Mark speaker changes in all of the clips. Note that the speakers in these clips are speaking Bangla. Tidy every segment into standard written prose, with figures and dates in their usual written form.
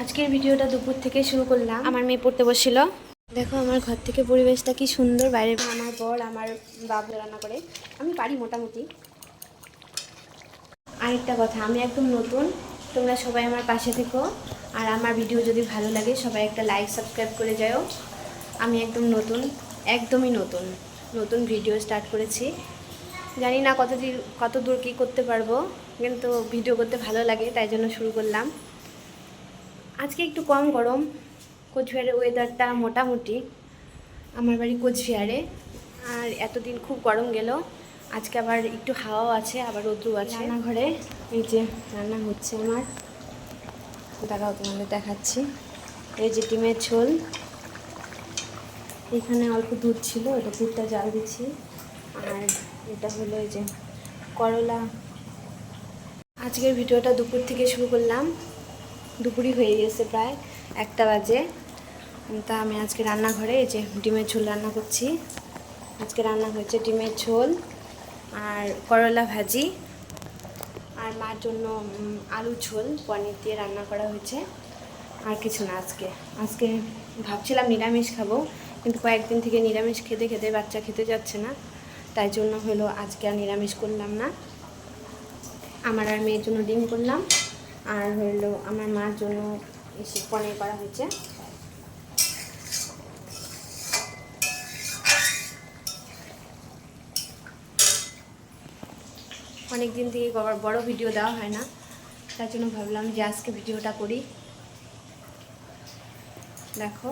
Speaker 1: আজকের ভিডিওটা দুপুর থেকে শুরু করলাম। আমার মেয়ে পড়তে বসছিল। দেখো আমার ঘর থেকে পরিবেশটা কি সুন্দর। বাইরে আমার বর আমার বাবু রান্না করে, আমি পারি মোটামুটি। আরেকটা কথা, আমি একদম নতুন, তোমরা সবাই আমার পাশে থেকো। আর আমার ভিডিও যদি ভালো লাগে সবাই একটা লাইক সাবস্ক্রাইব করে যাও। আমি একদম নতুন, একদমই নতুন নতুন ভিডিও স্টার্ট করেছি। জানি না কত দূর কী করতে পারবো, কিন্তু ভিডিও করতে ভালো লাগে তাই জন্য শুরু করলাম। আজকে একটু কম গরম, কোচবিহারের ওয়েদারটা মোটামুটি। আমার বাড়ি কোচবিহারে, আর এতদিন খুব গরম গেল। আজকে আবার একটু হাওয়াও আছে, আবার রোদ্রু আছে। রান্নাঘরে এই যে রান্না হচ্ছে আমার, দাঁড়াও তোমাদের দেখাচ্ছি। এই যে ডিমের ঝোল, এখানে অল্প দুধ ছিল, এটা দুধটা জাল দিচ্ছি। আর এটা হলো এই যে করলা। আজকের ভিডিওটা দুপুর থেকে শুরু করলাম, দুপুরই হয়ে গেছে, প্রায় 1টা বাজে। তা আমি আজকে রান্নাঘরে এই যে ডিমের ঝোল রান্না করছি। আজকে রান্না হয়েছে ডিমের ঝোল আর করলা ভাজি, আর মার জন্য আলু ঝোল পনির দিয়ে রান্না করা হয়েছে। আর কিছু না। আজকে ভাবছিলাম নিরামিষ খাবো, কিন্তু কয়েকদিন থেকে নিরামিষ খেতে খেতে বাচ্চা খেতে যাচ্ছে না, তাই জন্য হলো আজকে আর নিরামিষ করলাম না। আমার আর মেয়ের জন্য ডিম করলাম, আর হলো আমার মার জন্য এসে পনির করা হয়েছে। অনেক দিন থেকে বড় ভিডিও দেওয়া হয় না, তার জন্য ভাবলাম যে আজকে ভিডিওটা করি। দেখো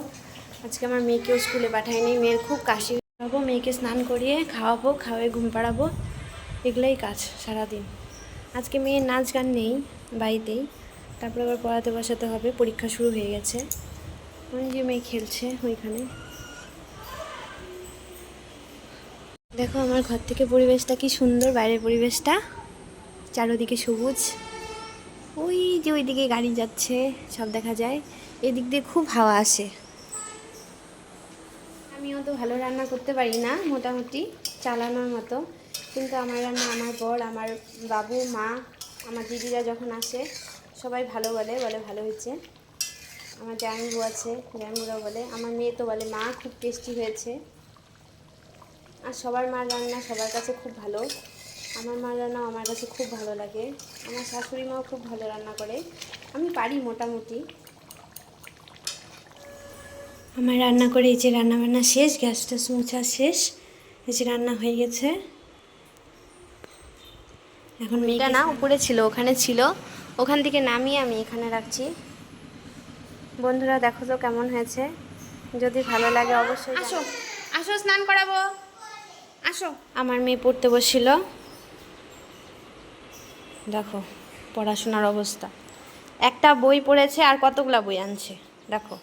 Speaker 1: আজকে আমার মেয়েকেও স্কুলে পাঠাইনি, মেয়ের খুব কাশি। খাবো, মেয়েকে স্নান করিয়ে খাওয়াই ঘুম পাড়াবো, এগুলোই কাজ সারাদিন। আজকে মেয়ের নাচ গান নেই বাড়িতেই, তারপরে আবার পড়াতে বসাতে হবে, পরীক্ষা শুরু হয়ে গেছে। ওই যে মেয়ে খেলছে ওইখানে। দেখো আমার ঘর থেকে পরিবেশটা কি সুন্দর, বাইরের পরিবেশটা চারোদিকে সবুজ। ওই যে ওইদিকে গাড়ি যাচ্ছে, সব দেখা যায়। এদিক দিয়ে খুব হাওয়া আসে। আমিও তো ভালো রান্না করতে পারি না, মোটামুটি চালানোর মতো, কিন্তু আমার রান্না আমার বর, আমার বাবু, মা, আমার দিদিরা যখন আসে সবাই ভালো বলে ভালো হয়েছে। আমার জামাইবু আছে, জামাইবুরাও বলে, আমার মেয়ে তো বলে মা খুব টেস্টি হয়েছে। আর সবার মার রান্না সবার কাছে খুব ভালো, আমার মার রান্নাও আমার কাছে খুব ভালো লাগে। আমার শাশুড়ি মাও খুব ভালো রান্না করে, আমি পারি মোটামুটি। আমার রান্না করে এই যে রান্নাবান্না শেষ, গ্যাস ট্যাস মোছা শেষ, এই যে রান্না হয়ে গেছে। এখন মেয়েটা না উপরে ছিল, ওখানে ছিল, ওখান থেকে নামিয়ে আমি এখানে রাখছি। বন্ধুরা দেখো তো কেমন হয়েছে, যদি ভালো লাগে অবশ্যই আসো, আসো স্নান করাবো, আসো। আমার মেয়ে পড়তে বসছিল, দেখো পড়াশোনার অবস্থা। একটা বই পড়েছে আর কতগুলা বই আনছে দেখো।